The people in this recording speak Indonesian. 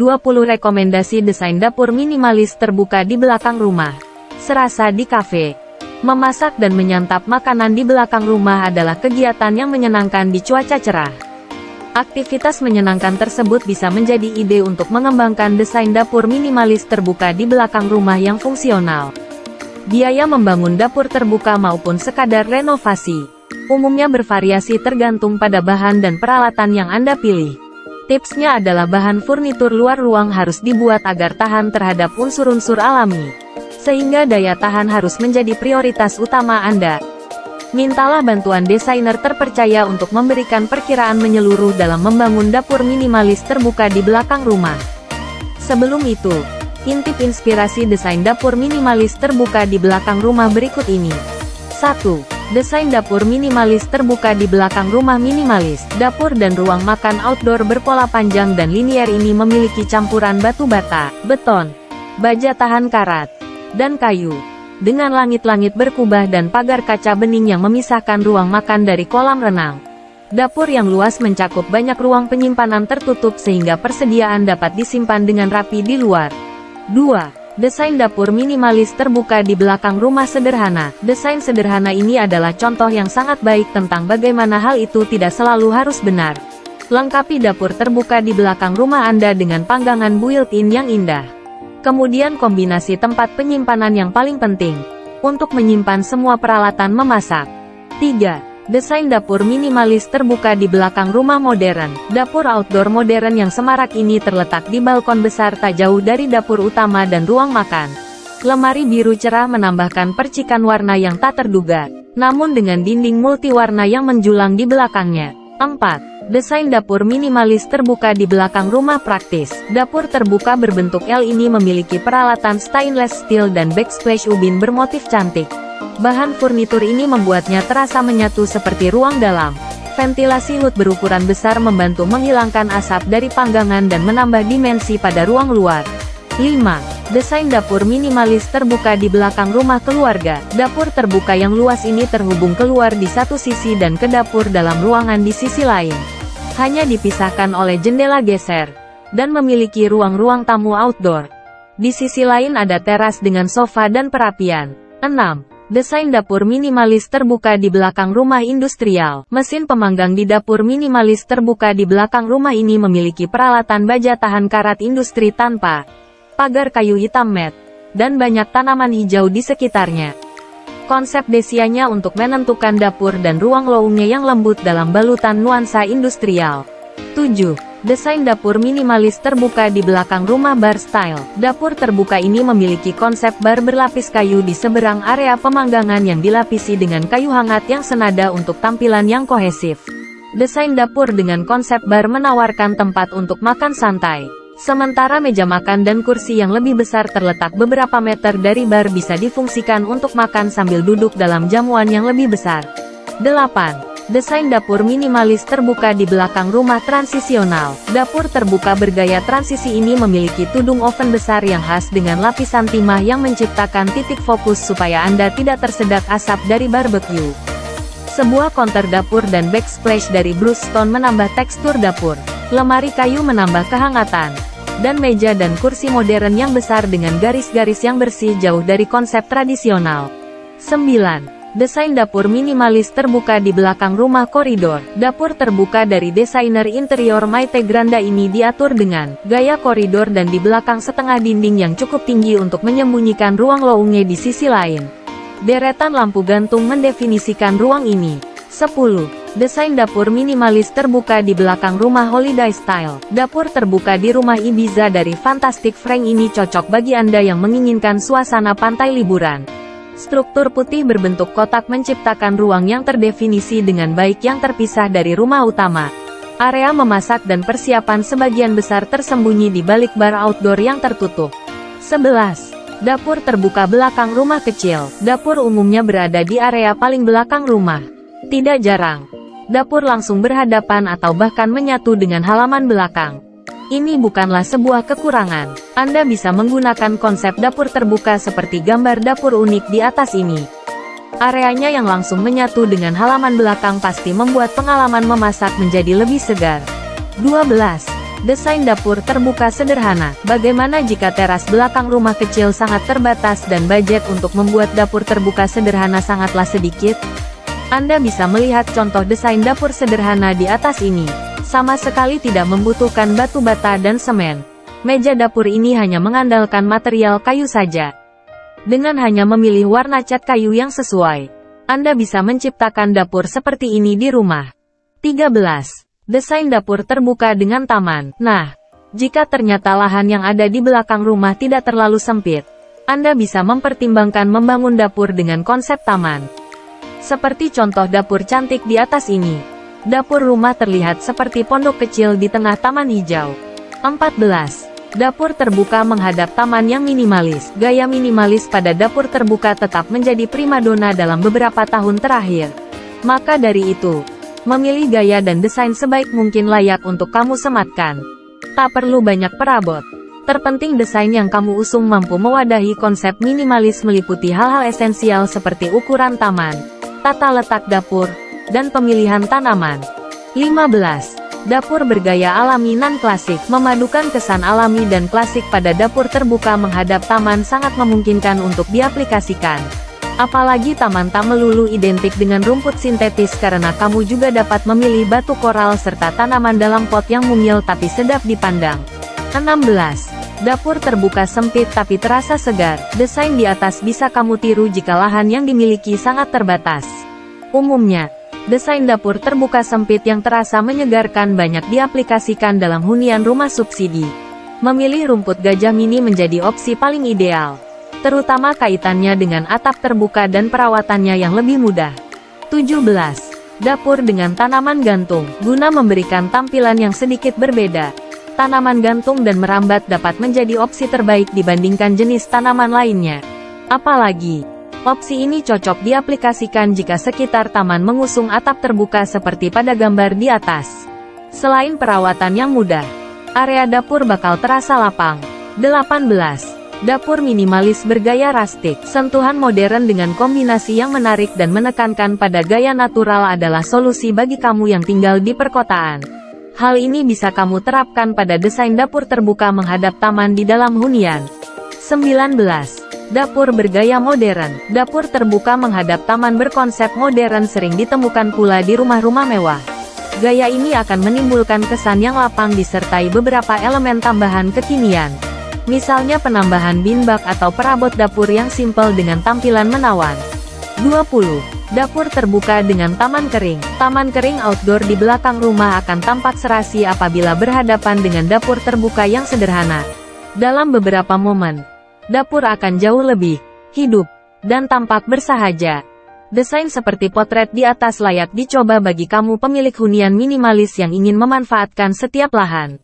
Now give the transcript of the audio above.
20 rekomendasi desain dapur minimalis terbuka di belakang rumah. Serasa di kafe. Memasak dan menyantap makanan di belakang rumah adalah kegiatan yang menyenangkan di cuaca cerah. Aktivitas menyenangkan tersebut bisa menjadi ide untuk mengembangkan desain dapur minimalis terbuka di belakang rumah yang fungsional. Biaya membangun dapur terbuka maupun sekadar renovasi umumnya bervariasi tergantung pada bahan dan peralatan yang Anda pilih. Tipsnya adalah bahan furnitur luar ruang harus dibuat agar tahan terhadap unsur-unsur alami, sehingga daya tahan harus menjadi prioritas utama Anda. Mintalah bantuan desainer terpercaya untuk memberikan perkiraan menyeluruh dalam membangun dapur minimalis terbuka di belakang rumah. Sebelum itu, intip inspirasi desain dapur minimalis terbuka di belakang rumah berikut ini. 1. Desain dapur minimalis terbuka di belakang rumah minimalis. Dapur dan ruang makan outdoor berpola panjang dan linier ini memiliki campuran batu bata, beton, baja tahan karat, dan kayu. Dengan langit-langit berkubah dan pagar kaca bening yang memisahkan ruang makan dari kolam renang. Dapur yang luas mencakup banyak ruang penyimpanan tertutup sehingga persediaan dapat disimpan dengan rapi di luar. 2. Desain dapur minimalis terbuka di belakang rumah sederhana. Desain sederhana ini adalah contoh yang sangat baik tentang bagaimana hal itu tidak selalu harus benar. Lengkapi dapur terbuka di belakang rumah Anda dengan panggangan built-in yang indah. Kemudian kombinasi tempat penyimpanan yang paling penting, untuk menyimpan semua peralatan memasak. 3. Desain dapur minimalis terbuka di belakang rumah modern. Dapur outdoor modern yang semarak ini terletak di balkon besar tak jauh dari dapur utama dan ruang makan. Lemari biru cerah menambahkan percikan warna yang tak terduga, namun dengan dinding multiwarna yang menjulang di belakangnya. 4. Desain dapur minimalis terbuka di belakang rumah praktis. Dapur terbuka berbentuk L ini memiliki peralatan stainless steel dan backsplash ubin bermotif cantik. Bahan furnitur ini membuatnya terasa menyatu seperti ruang dalam. Ventilasi hood berukuran besar membantu menghilangkan asap dari panggangan dan menambah dimensi pada ruang luar. 5. Desain dapur minimalis terbuka di belakang rumah keluarga. Dapur terbuka yang luas ini terhubung keluar di satu sisi dan ke dapur dalam ruangan di sisi lain. Hanya dipisahkan oleh jendela geser, dan memiliki ruang-ruang tamu outdoor. Di sisi lain ada teras dengan sofa dan perapian. 6. Desain dapur minimalis terbuka di belakang rumah industrial. Mesin pemanggang di dapur minimalis terbuka di belakang rumah ini memiliki peralatan baja tahan karat industri tanpa pagar kayu hitam matte, dan banyak tanaman hijau di sekitarnya. Konsep desianya untuk menentukan dapur dan ruang lowongnya yang lembut dalam balutan nuansa industrial. 7. Desain dapur minimalis terbuka di belakang rumah bar style. Dapur terbuka ini memiliki konsep bar berlapis kayu di seberang area pemanggangan yang dilapisi dengan kayu hangat yang senada untuk tampilan yang kohesif. Desain dapur dengan konsep bar menawarkan tempat untuk makan santai. Sementara meja makan dan kursi yang lebih besar terletak beberapa meter dari bar bisa difungsikan untuk makan sambil duduk dalam jamuan yang lebih besar. 8. Desain dapur minimalis terbuka di belakang rumah transisional. Dapur terbuka bergaya transisi ini memiliki tudung oven besar yang khas dengan lapisan timah yang menciptakan titik fokus supaya Anda tidak tersedak asap dari barbecue. Sebuah counter dapur dan backsplash dari Bruce Stone menambah tekstur dapur. Lemari kayu menambah kehangatan. Dan meja dan kursi modern yang besar dengan garis-garis yang bersih jauh dari konsep tradisional. 9. Desain dapur minimalis terbuka di belakang rumah koridor. Dapur terbuka dari desainer interior Maite Granda ini diatur dengan gaya koridor dan di belakang setengah dinding yang cukup tinggi untuk menyembunyikan ruang lowongnya di sisi lain. Deretan lampu gantung mendefinisikan ruang ini. 10. Desain dapur minimalis terbuka di belakang rumah holiday style. Dapur terbuka di rumah Ibiza dari Fantastic Frank ini cocok bagi Anda yang menginginkan suasana pantai liburan. Struktur putih berbentuk kotak menciptakan ruang yang terdefinisi dengan baik yang terpisah dari rumah utama. Area memasak dan persiapan sebagian besar tersembunyi di balik bar outdoor yang tertutup. 11. Dapur terbuka belakang rumah kecil. Dapur umumnya berada di area paling belakang rumah. Tidak jarang, dapur langsung berhadapan atau bahkan menyatu dengan halaman belakang. Ini bukanlah sebuah kekurangan. Anda bisa menggunakan konsep dapur terbuka seperti gambar dapur unik di atas ini. Areanya yang langsung menyatu dengan halaman belakang pasti membuat pengalaman memasak menjadi lebih segar. 12. Desain dapur terbuka sederhana. Bagaimana jika teras belakang rumah kecil sangat terbatas dan budget untuk membuat dapur terbuka sederhana sangatlah sedikit? Anda bisa melihat contoh desain dapur sederhana di atas ini. Sama sekali tidak membutuhkan batu bata dan semen. Meja dapur ini hanya mengandalkan material kayu saja. Dengan hanya memilih warna cat kayu yang sesuai, Anda bisa menciptakan dapur seperti ini di rumah. 13. Desain dapur terbuka dengan taman. Nah, jika ternyata lahan yang ada di belakang rumah tidak terlalu sempit, Anda bisa mempertimbangkan membangun dapur dengan konsep taman. Seperti contoh dapur cantik di atas ini. Dapur rumah terlihat seperti pondok kecil di tengah taman hijau. 14. Dapur terbuka menghadap taman yang minimalis. Gaya minimalis pada dapur terbuka tetap menjadi primadona dalam beberapa tahun terakhir. Maka dari itu, memilih gaya dan desain sebaik mungkin layak untuk kamu sematkan. Tak perlu banyak perabot. Terpenting desain yang kamu usung mampu mewadahi konsep minimalis meliputi hal-hal esensial seperti ukuran taman, tata letak dapur, dan pemilihan tanaman. 15. Dapur bergaya alami non-klasik. Memadukan kesan alami dan klasik pada dapur terbuka menghadap taman sangat memungkinkan untuk diaplikasikan. Apalagi taman tak melulu identik dengan rumput sintetis karena kamu juga dapat memilih batu koral serta tanaman dalam pot yang mungil tapi sedap dipandang. 16. Dapur terbuka sempit tapi terasa segar. Desain di atas bisa kamu tiru jika lahan yang dimiliki sangat terbatas. Umumnya, desain dapur terbuka sempit yang terasa menyegarkan banyak diaplikasikan dalam hunian rumah subsidi. Memilih rumput gajah mini menjadi opsi paling ideal, terutama kaitannya dengan atap terbuka dan perawatannya yang lebih mudah. 17. Dapur dengan tanaman gantung. Guna memberikan tampilan yang sedikit berbeda, tanaman gantung dan merambat dapat menjadi opsi terbaik dibandingkan jenis tanaman lainnya. Apalagi, opsi ini cocok diaplikasikan jika sekitar taman mengusung atap terbuka seperti pada gambar di atas. Selain perawatan yang mudah, area dapur bakal terasa lapang. 18. Dapur minimalis bergaya rustik. Sentuhan modern dengan kombinasi yang menarik dan menekankan pada gaya natural adalah solusi bagi kamu yang tinggal di perkotaan. Hal ini bisa kamu terapkan pada desain dapur terbuka menghadap taman di dalam hunian. 19. Dapur bergaya modern. Dapur terbuka menghadap taman berkonsep modern sering ditemukan pula di rumah-rumah mewah. Gaya ini akan menimbulkan kesan yang lapang disertai beberapa elemen tambahan kekinian. Misalnya penambahan bin bak atau perabot dapur yang simpel dengan tampilan menawan. 20. Dapur terbuka dengan taman kering. Taman kering outdoor di belakang rumah akan tampak serasi apabila berhadapan dengan dapur terbuka yang sederhana. Dalam beberapa momen, dapur akan jauh lebih hidup dan tampak bersahaja. Desain seperti potret di atas layak dicoba bagi kamu pemilik hunian minimalis yang ingin memanfaatkan setiap lahan.